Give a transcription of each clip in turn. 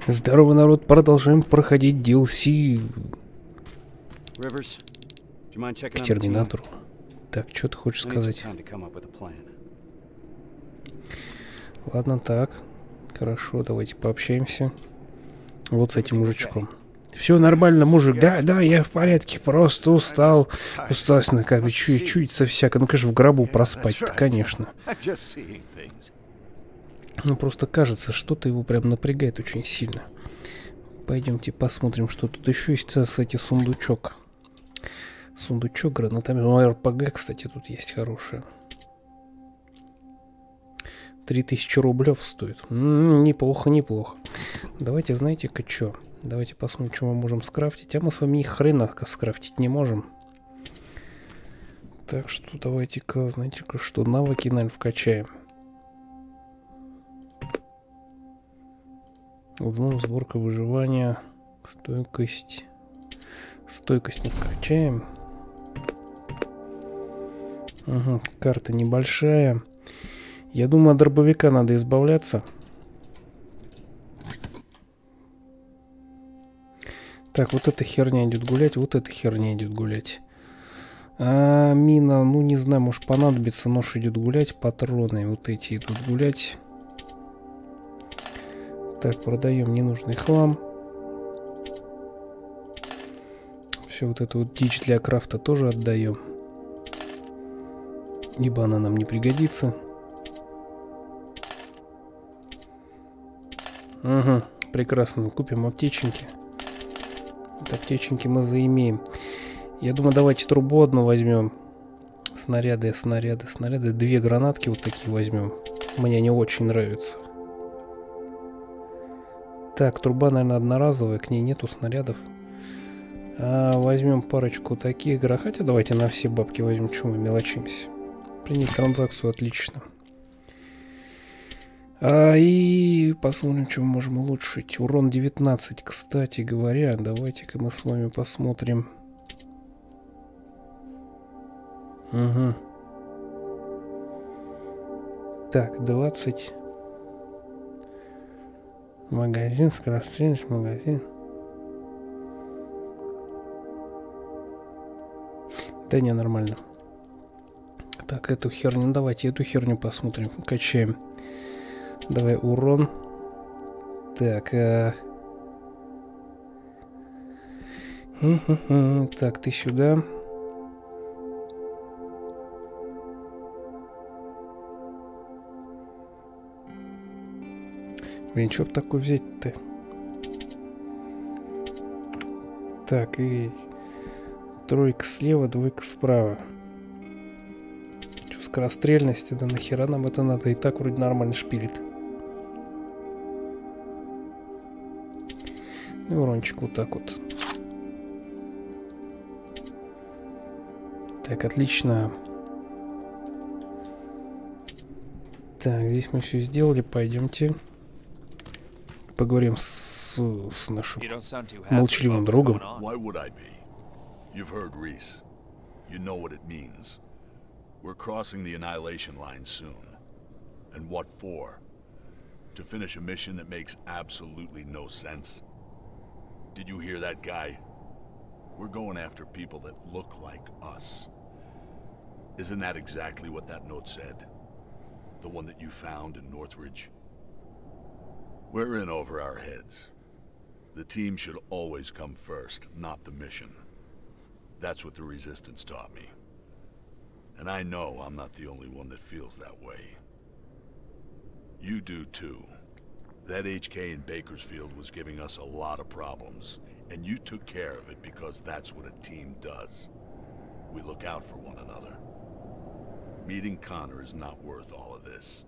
Здорово, народ, продолжаем проходить DLC к Терминатору. Так, что ты хочешь сказать? Ладно, так. Хорошо, давайте пообщаемся. Вот с этим мужичком. Все нормально, мужик. Да, я в порядке. Просто устал. Усталость как бы чуется всяко. Ну, конечно, в гробу проспать-то, конечно. Ну, просто кажется, что-то его прям напрягает очень сильно. Пойдемте посмотрим, что тут еще есть. Кстати, сундучок. Сундучок, гранатомет. РПГ, кстати, тут есть хорошая. 3000 рублев стоит. Неплохо, неплохо. Давайте, знаете-ка, что? Давайте посмотрим, что мы можем скрафтить. А мы с вами ни хрена скрафтить не можем. Так что давайте-ка, знаете-ка, что? Навыки, наверное, вкачаем. Взлом, сборка, выживания, стойкость. Стойкость мы вкачаем. Угу, карта небольшая. Я думаю, от дробовика надо избавляться. Так, вот эта херня идет гулять, вот эта херня идет гулять. А мина, ну не знаю, может понадобится. Нож идет гулять, патроны вот эти идут гулять. Так, продаем ненужный хлам. Все вот эту вот дичь для крафта тоже отдаем. Ибо она нам не пригодится. Угу, прекрасно. Купим аптеченьки. Вот аптеченьки мы заимеем. Я думаю, давайте трубу одну возьмем. Снаряды. Две гранатки вот такие возьмем. Мне они очень нравятся. Так, труба, наверное, одноразовая. К ней нету снарядов. Возьмем парочку таких. Хотя давайте на все бабки возьмем. Чего мы мелочимся? Принять транзакцию, отлично. И посмотрим, что мы можем улучшить. Урон 19, кстати говоря. Давайте-ка мы с вами посмотрим. Угу. Так, 20. Магазин, скорострельность, магазин. Да не, нормально. Так, эту херню, давайте эту херню посмотрим. Качаем. Давай урон. Так, так, ты сюда. Блин, что б такое взять-то? Так, и тройка слева, двойка справа. Что, скорострельность? Да нахера нам это надо? И так вроде нормально шпилит. И урончик вот так вот. Так, отлично. Так, здесь мы все сделали. Пойдемте поговорим с нашим молчаливым другом. You've heard Reese. You know what it means. We're crossing the annihilation line soon. And what for? To finish a mission that makes absolutely no sense. Did you hear that guy? We're going after people that look like us. Isn't that exactly what that note said? The one that you found in Northridge? We're in over our heads. The team should always come first, not the mission. That's what the Resistance taught me. And I know I'm not the only one that feels that way. You do too. That HK in Bakersfield was giving us a lot of problems, and you took care of it because that's what a team does. We look out for one another. Meeting Connor is not worth all of this.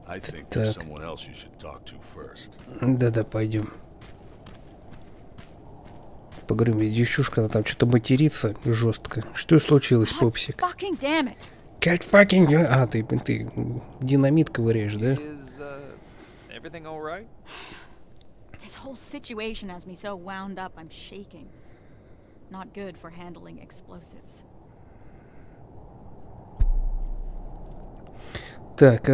I think there's someone else you should talk to first. Да-да, пойдем. Поговорим, ведь девчушка, она там что-то матерится жестко. Что случилось, пупсик? God fucking... А, ты динамит ковыряешь, да? This whole situation has me so wound up, I'm shaking. Not good for handling explosives. Так,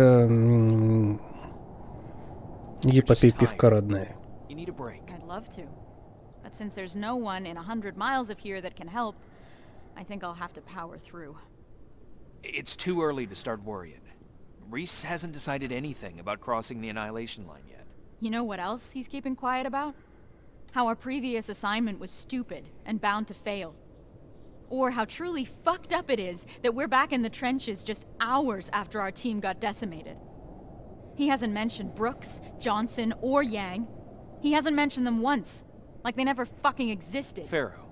Иди попей пивка, родная. You need a break. I'd love to. But since there's no one in 100 miles of here that can help, I think I'll have to power through. It's too early to start worrying. Reese hasn't decided anything about crossing the annihilation line yet. You know what else he's keeping quiet about? How our previous assignment was stupid and bound to fail. Or how truly fucked up it is that we're back in the trenches just hours after our team got decimated. He hasn't mentioned Brooks, Johnson, or Yang. He hasn't mentioned them once, like they never fucking existed. Pharaoh.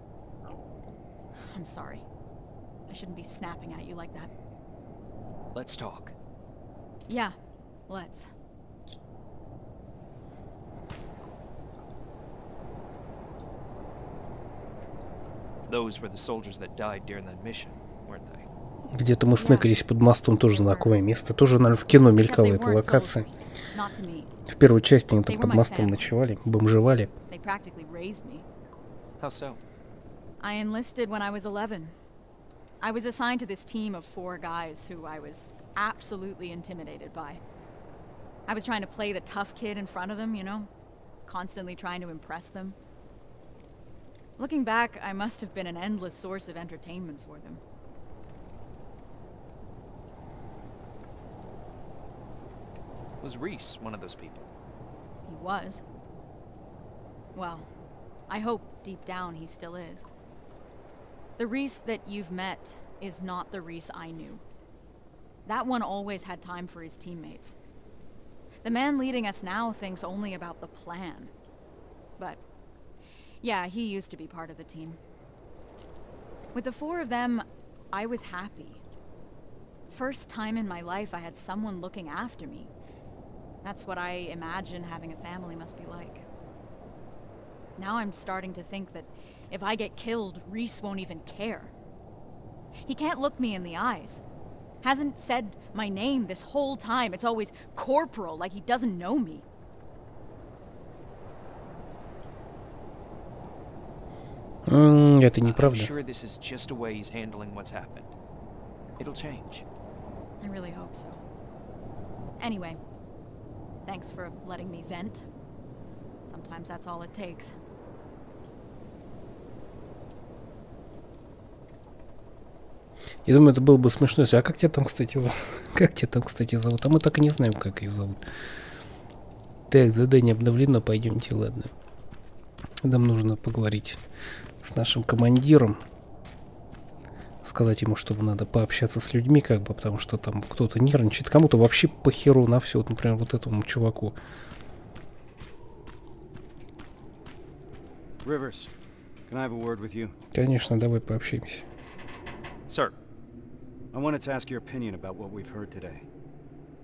I'm sorry. I shouldn't be snapping at you like that. Let's talk. Yeah, let's. Those were the soldiers that died during that mission, weren't they? Где-то мы сныкались под мостом, тоже знакомое место. Тоже, наверное, в кино мелькала эта локация. В первой части они там под мостом ночевали, бомжевали. They practically raised me. How so? I enlisted when I was 11. I was assigned to this team of 4 guys who I was absolutely intimidated by. I was trying to play the tough kid in front of them, you know? Constantly trying to impress them. Looking back, I must have been an endless source of entertainment for them. Was Reese one of those people? He was. Well, I hope deep down he still is. The Reese that you've met is not the Reese I knew. That one always had time for his teammates. The man leading us now thinks only about the plan. But, yeah, he used to be part of the team. With the 4 of them, I was happy. First time in my life I had someone looking after me. That's what I imagine having a family must be like. Now I'm starting to think that if I get killed, Reese won't even care. He can't look me in the eyes. Hasn't said my name this whole time. It's always Corporal, like he doesn't know me. Это неправда. I'm sure this is just a way he's handling what's happened. It'll change. I really hope so. Anyway, thanks for letting me vent. Sometimes that's all it takes. Я думаю, это было бы смешно. А как тебя там, кстати, зовут? Как тебя там, кстати, зовут? А мы так и не знаем, как ее зовут. Так, задание обновлено, пойдемте, ладно. Нам нужно поговорить с нашим командиром. Сказать ему, чтобы надо пообщаться с людьми, как бы, потому что там кто-то нервничает. Кому-то вообще похеру на все. Вот, например, вот этому чуваку. Rivers, can I have a word with you? Конечно, давай пообщаемся. Sir. I wanted to ask your opinion about what we've heard today.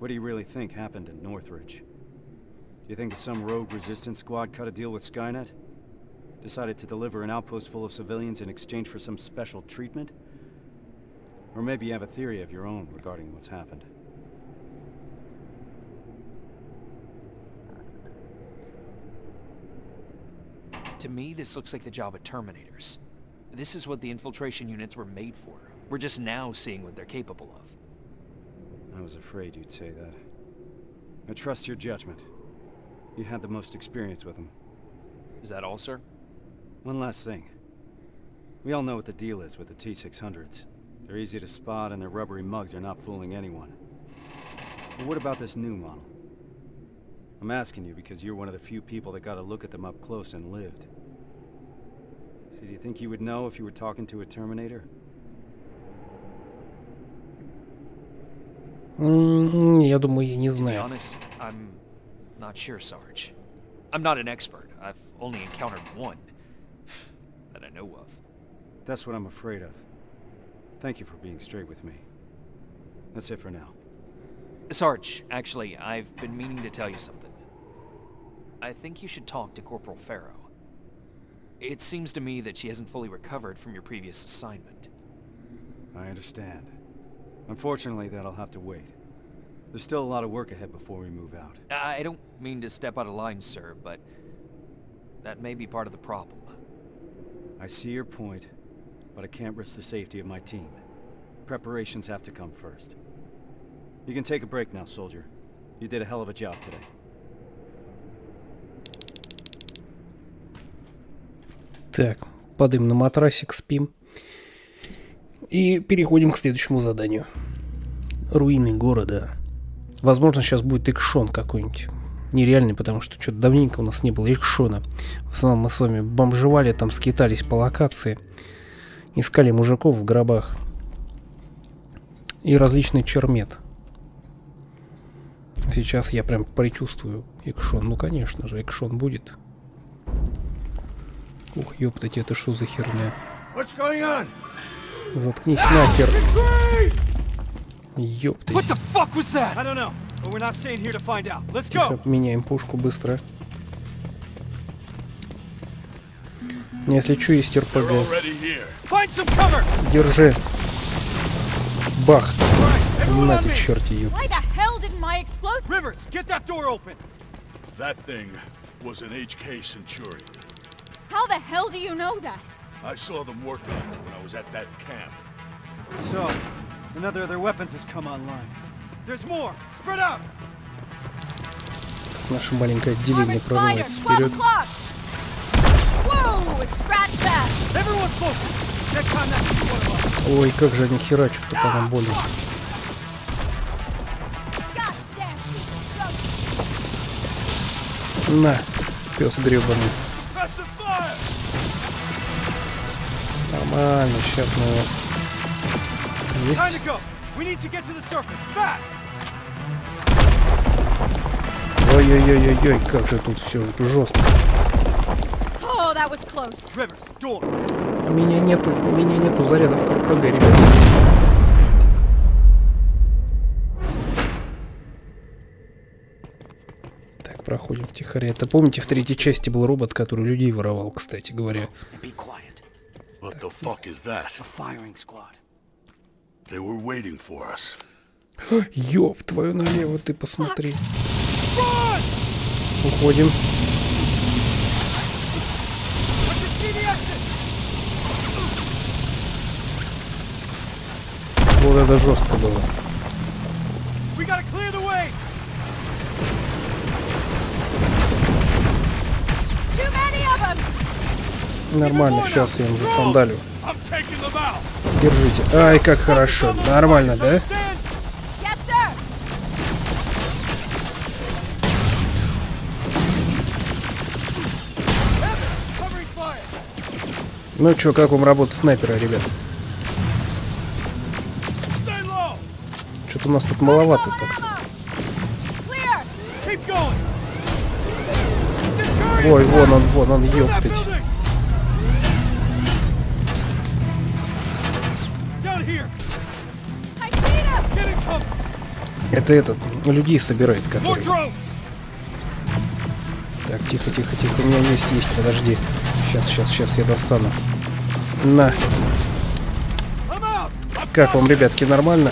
What do you really think happened in Northridge? Do you think that some rogue resistance squad cut a deal with Skynet? Decided to deliver an outpost full of civilians in exchange for some special treatment? Or maybe you have a theory of your own regarding what's happened. To me, this looks like the job of Terminators. This is what the infiltration units were made for. We're just now seeing what they're capable of. I was afraid you'd say that. I trust your judgment. You had the most experience with them. Is that all, sir? One last thing. We all know what the deal is with the T-600s. They're easy to spot and their rubbery mugs are not fooling anyone. But what about this new model? I'm asking you because you're one of the few people that got a look at them up close and lived. So do you think you would know if you were talking to a Terminator? Я думаю, я не To be знаю. honest, I'm not sure, Sarge. I'm not an expert. I've only encountered one that I know of. That's what I'm afraid of. Thank you for being straight with me. That's it for now. Sarge, actually, I've been meaning to tell you something. I think you should talk to Corporal Pharaoh. It seems to me that she hasn't fully recovered from your previous assignment. I understand. Unfortunately, that'll have to wait. There's still a lot of work ahead before we move out. I don't mean to step out of line, sir, but that may be part of the problem. I see your point, but I can't risk the safety of my team. Preparations have to come first. You can take a break now, soldier. You did a hell of a job today. Так, падаем на матрасик, спим. И переходим к следующему заданию. Руины города. Возможно, сейчас будет экшон какой-нибудь. Нереальный, потому что что-то давненько у нас не было экшона. В основном мы с вами бомжевали, там скитались по локации. Искали мужиков в гробах. И различный чермет. Сейчас я прям предчувствую экшон. Ну, конечно же, экшон будет. Ух, ёптать, это что за херня? Заткнись нахер. Ёптать. Тихо, меняем пушку быстро. Если что, есть РПГ. Держи. Бах. На ты, черти, ёптать. That thing was an HK Centurion. How the hell do you know that? I saw them working on it when I was at that camp. So, another of their weapons has come online. There's more! Spread out! Наше маленькое отделение прорывается вперед. Ой, как же они херачат-то по нам больно. На, пес гребаный. Нормально, сейчас мы его... Есть? Ой-ой-ой-ой-ой, как же тут все жестко. У меня нету зарядов к РПГ, ребята. Так, проходим тихоря. Это помните, в третьей части был робот, который людей воровал, кстати говоря. What the fuck is that? They were waiting for us. Ёб твою налево, ты посмотри. Уходим. Вот это жестко было. Нормально, сейчас я им засандалю. Держите. Ай, как хорошо. Нормально, да? Ну чё, как вам работа снайпера, ребят? Что-то у нас тут маловато так-то. Ой, вон он, ёптать. Это этот, людей собирает, который... Так, тихо, у меня есть, подожди. Сейчас я достану. На. Как вам, ребятки, нормально?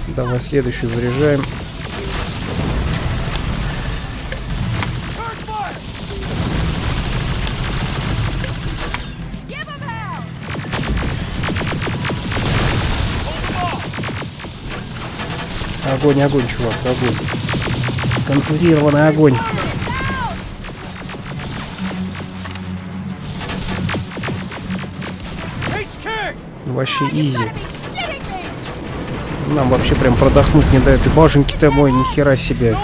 Давай следующую заряжаем. Огонь, чувак, огонь. Концентрированный огонь. Вообще изи. Нам вообще прям продохнуть не дают. И боженьки-то мой, нихера себе.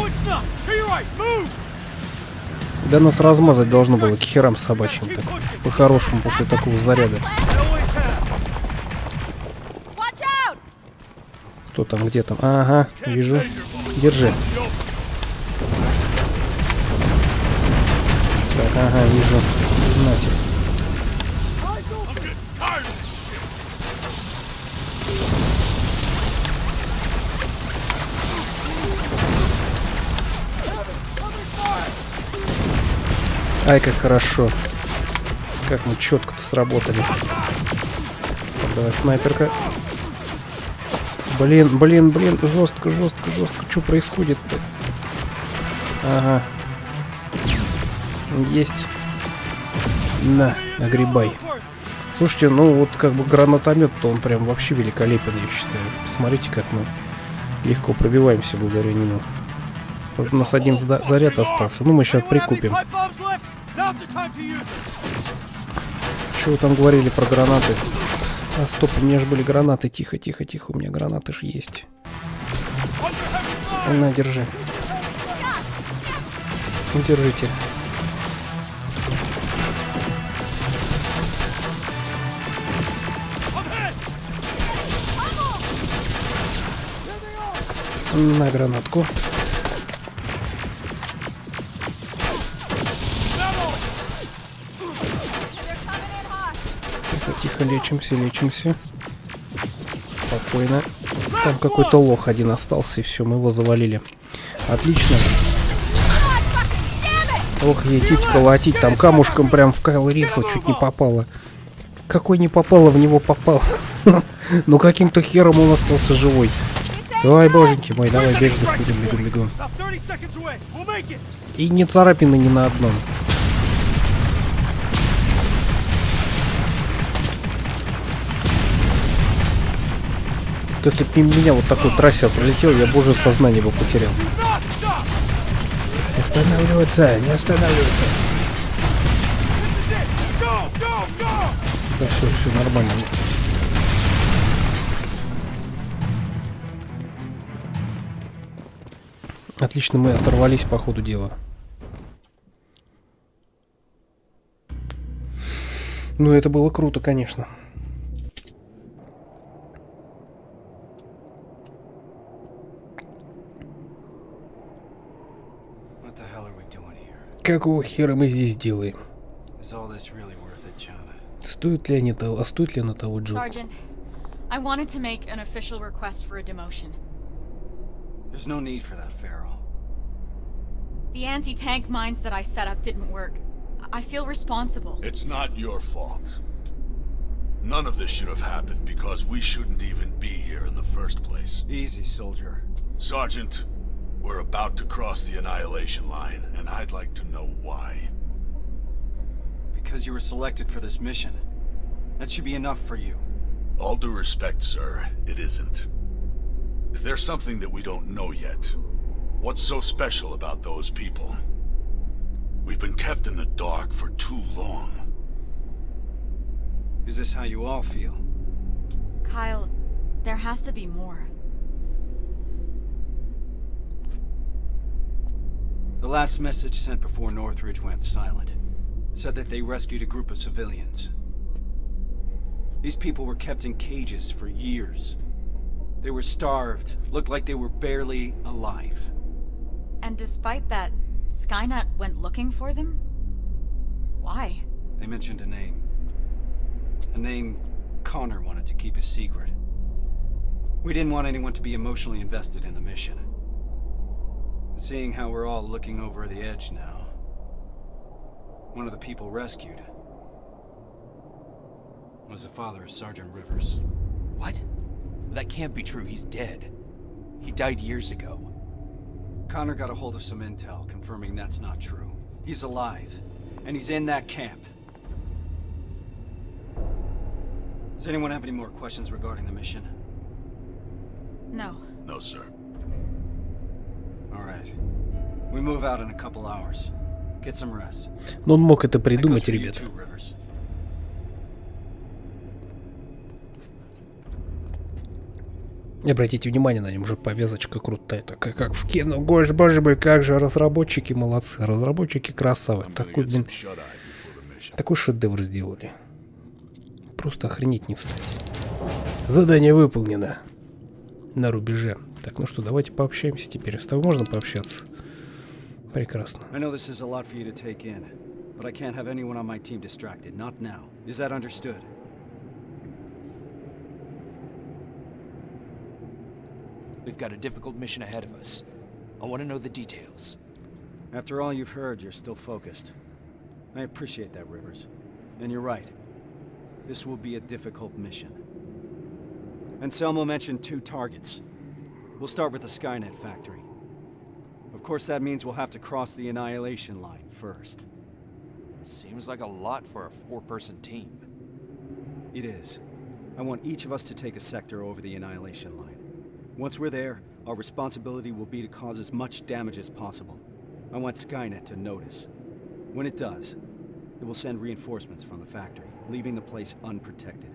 Да нас размазать должно было к херам собачьим-то. По-хорошему после такого заряда. Кто там, где там? Ага, вижу. Держи. Так, ага, вижу. Нате. Ай, как хорошо. Как мы четко-то сработали. Так, давай, снайперка. Блин, жестко. Что происходит-то? Ага. Есть. На, огребай. Слушайте, ну вот как бы гранатомет-то он прям вообще великолепен, я считаю. Посмотрите, как мы легко пробиваемся благодаря нему. Вот у нас один заряд остался. Ну, мы сейчас прикупим. Что вы там говорили про гранаты? А, стоп, у меня же были гранаты. Тихо, тихо, тихо, у меня гранаты же есть. На, держи. Держите. На гранатку. Тихо, тихо, лечимся, лечимся. Спокойно. Там какой-то лох один остался, и все, мы его завалили. Отлично. Ох, едить, колотить. Там камушком прям в Кайл Ривза чуть не попало. Какой не попало, в него попал. Ну каким-то хером он остался живой. Ой, боженьки мой, давай, бежим, бегом, бегом, бегом. И не царапины ни на одном. Вот если бы мимо меня вот такой трассер пролетел, я бы уже сознание бы потерял. Не останавливаться, не останавливаться. Да все нормально. Отлично, мы оторвались по ходу дела. Ну, это было круто, конечно. Какого хера мы здесь делаем? Стоит ли они того, стоит ли на того, Джо? Sergeant, I wanted to make an official request for a demotion. There's no need for that, Farrell. The anti-tank mines that I set up didn't work. I feel responsible. It's not your fault. None of this should have happened because we shouldn't even be here in the first place. Easy, soldier. Sergeant, we're about to cross the annihilation line, and I'd like to know why. Because you were selected for this mission. That should be enough for you. All due respect, sir, it isn't. Is there something that we don't know yet? What's so special about those people? We've been kept in the dark for too long. Is this how you all feel? Kyle, there has to be more. The last message sent before Northridge went silent said that they rescued a group of civilians. These people were kept in cages for years. They were starved, looked like they were barely alive. And despite that, Skynet went looking for them? Why? They mentioned a name. A name Connor wanted to keep a secret. We didn't want anyone to be emotionally invested in the mission. But seeing how we're all looking over the edge now, one of the people rescued was the father of Sergeant Rivers. What? That can't be true. He's dead. He died years ago. Connor got a hold of some intel confirming that's not true. He's alive, and he's in that camp. Does anyone have any more questions regarding the mission? No. No, sir. All right. We move out in a couple hours. Get some rest. Но он мог это That goes придумать, for you ребята. too, Rivers. И обратите внимание, на нем уже повязочка крутая, такая как в кино. Гош, боже мой, как же разработчики молодцы, разработчики красавы. I'm gonna Такой, get блин, some shut-eye before the mission. такой шедевр сделали. Просто охренеть не встать. Задание выполнено. На рубеже. Так, ну что, давайте пообщаемся теперь. С тобой можно пообщаться? Прекрасно. I know this is a lot for you to take in, but I can't have anyone on my team distracted. Not now. Is that understood? We've got a difficult mission ahead of us. I want to know the details. After all you've heard, you're still focused. I appreciate that, Rivers. And you're right. This will be a difficult mission. Anselmo mentioned 2 targets. We'll start with the Skynet factory. Of course, that means we'll have to cross the annihilation line first. Seems like a lot for a 4-person team. It is. I want each of us to take a sector over the annihilation line. Once we're there, our responsibility will be to cause as much damage as possible. I want Skynet to notice. When it does, it will send reinforcements from the factory. leaving the place unprotected.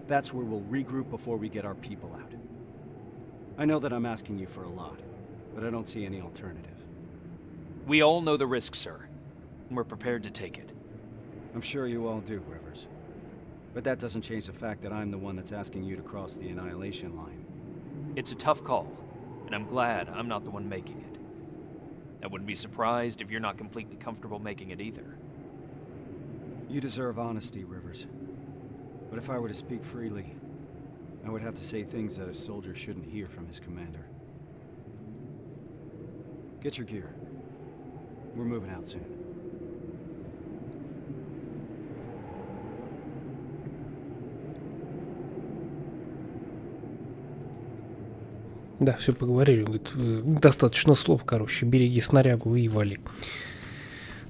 That's where we'll regroup before we get our people out. I know that I'm asking you for a lot, but I don't see any alternative. We all know the risk, sir, and we're prepared to take it. I'm sure you all do, Rivers. But that doesn't change the fact that I'm the one that's asking you to cross the annihilation line. It's a tough call, and I'm glad I'm not the one making it. I wouldn't be surprised if you're not completely comfortable making it either. You deserve honesty, Rivers. But if I were to speak freely, I would have to say things that a soldier shouldn't hear from his commander. Get your gear. We're moving out soon. Да, все поговорили. Говорит, достаточно слов, короче. Береги снарягу и вали.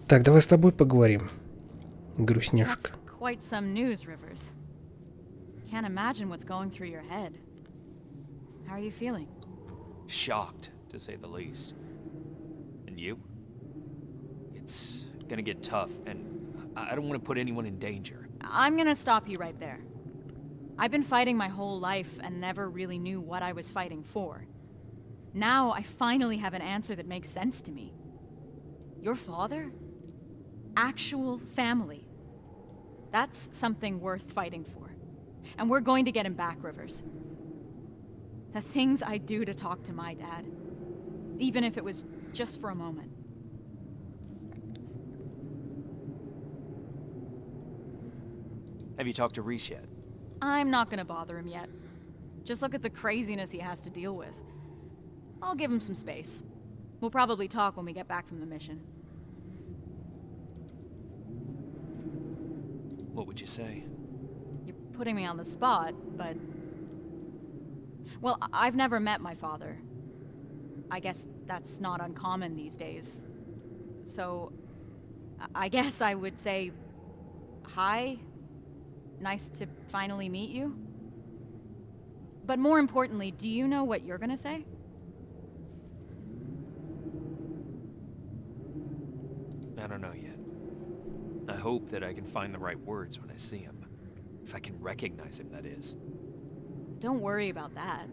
Так, давай с тобой поговорим. Грустняшка. That's quite some news, Rivers. Can't imagine what's going through your head. How are you feeling? Shocked, to say the least. And you? It's gonna get tough, and I don't want to put anyone in danger. I'm gonna stop you right there. I've been fighting my whole life and never really knew what I was fighting for. Now I finally have an answer that makes sense to me. Your father? Actual family. That's something worth fighting for. And we're going to get him back, Rivers. The things I do to talk to my dad, even if it was just for a moment. Have you talked to Reese yet? I'm not gonna bother him yet. Just look at the craziness he has to deal with. I'll give him some space. We'll probably talk when we get back from the mission. What would you say? You're putting me on the spot, but... Well, I've never met my father. I guess that's not uncommon these days. So, I guess I would say... Hi? Nice to finally meet you. But more importantly, do you know what you're gonna say? I don't know yet. I hope that I can find the right words when I see him. If I can recognize him, that is. Don't worry about that.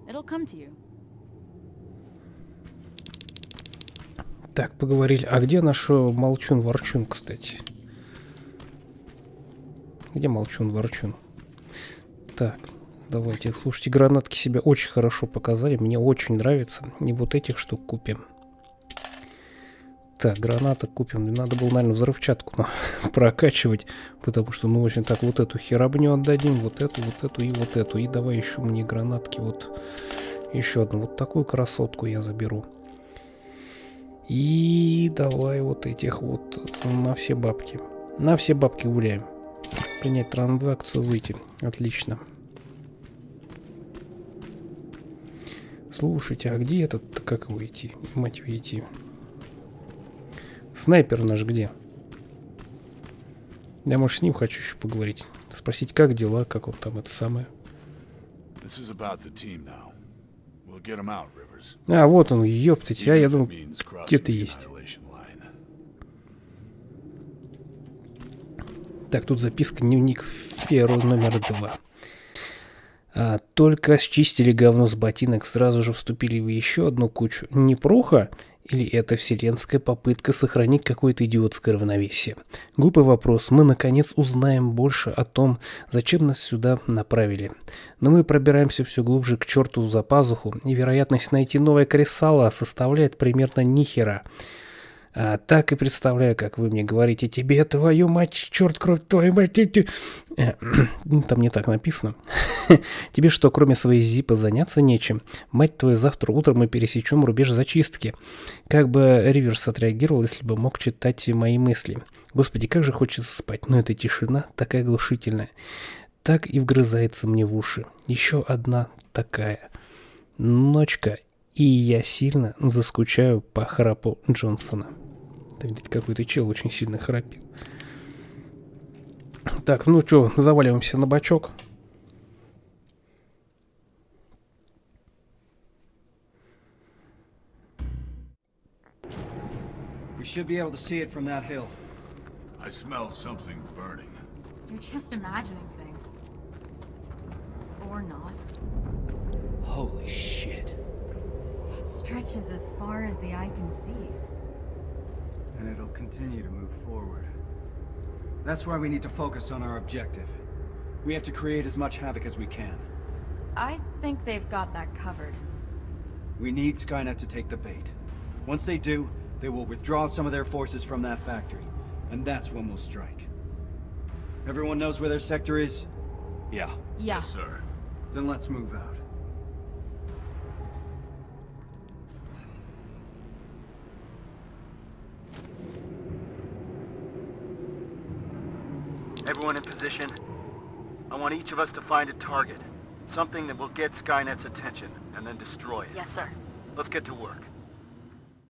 It'll come to you. Так, поговорили. А где наш молчун-ворчун, кстати? Где молчун-ворчун? Так, давайте. Слушайте, гранатки себя очень хорошо показали. Мне очень нравится. И вот этих штук купим. Так, гранаток купим. Надо было, наверное, взрывчатку прокачивать. Потому что, ну, очень так, вот эту херабню отдадим. Вот эту и вот эту. И давай еще мне гранатки. Вот еще одну. Вот такую красотку я заберу. И давай вот этих вот на все бабки. На все бабки гуляем. Принять транзакцию, выйти. Отлично. Слушайте, а где этот, как его идти? Мать его идти. Снайпер наш где? Я, может, с ним хочу еще поговорить. Спросить, как дела, как он там, это самое. А, вот он, ёптать. А я думал, где ты есть. Так, тут записка, дневник Феру номер 2. Только счистили говно с ботинок, сразу же вступили в еще одну кучу. Непруха? Или это вселенская попытка сохранить какое-то идиотское равновесие? Глупый вопрос. Мы, наконец, узнаем больше о том, зачем нас сюда направили. Но мы пробираемся все глубже к черту за пазуху, и вероятность найти новое кресало составляет примерно нихера. Так и представляю, как вы мне говорите: тебе, твою мать, черт, кровь, твою мать, там не так написано. Тебе что, кроме своей зипа заняться нечем? Мать твою, завтра утром мы пересечем рубеж зачистки. Как бы Риверс отреагировал, если бы мог читать мои мысли? Господи, как же хочется спать, но эта тишина такая оглушительная. Так и вгрызается мне в уши. Еще одна такая ночка, и я сильно заскучаю по храпу Джонсона. Это, видите, какой-то чел очень сильно храпит. Так, ну что, заваливаемся на бочок. We should be able to see it from that hill. I smell something burning. You're just imagining things. Or not. Holy shit. It stretches as far as the eye can see. And it'll continue to move forward. That's why we need to focus on our objective. We have to create as much havoc as we can. I think they've got that covered. We need Skynet to take the bait. Once they do, they will withdraw some of their forces from that factory. And that's when we'll strike. Everyone knows where their sector is? Yeah. Yeah. Yes, sir. Then let's move out. Everyone in position. I want each of us to find a target. Something that will get Skynet's attention, and then destroy it. Yes, sir. Let's get to work.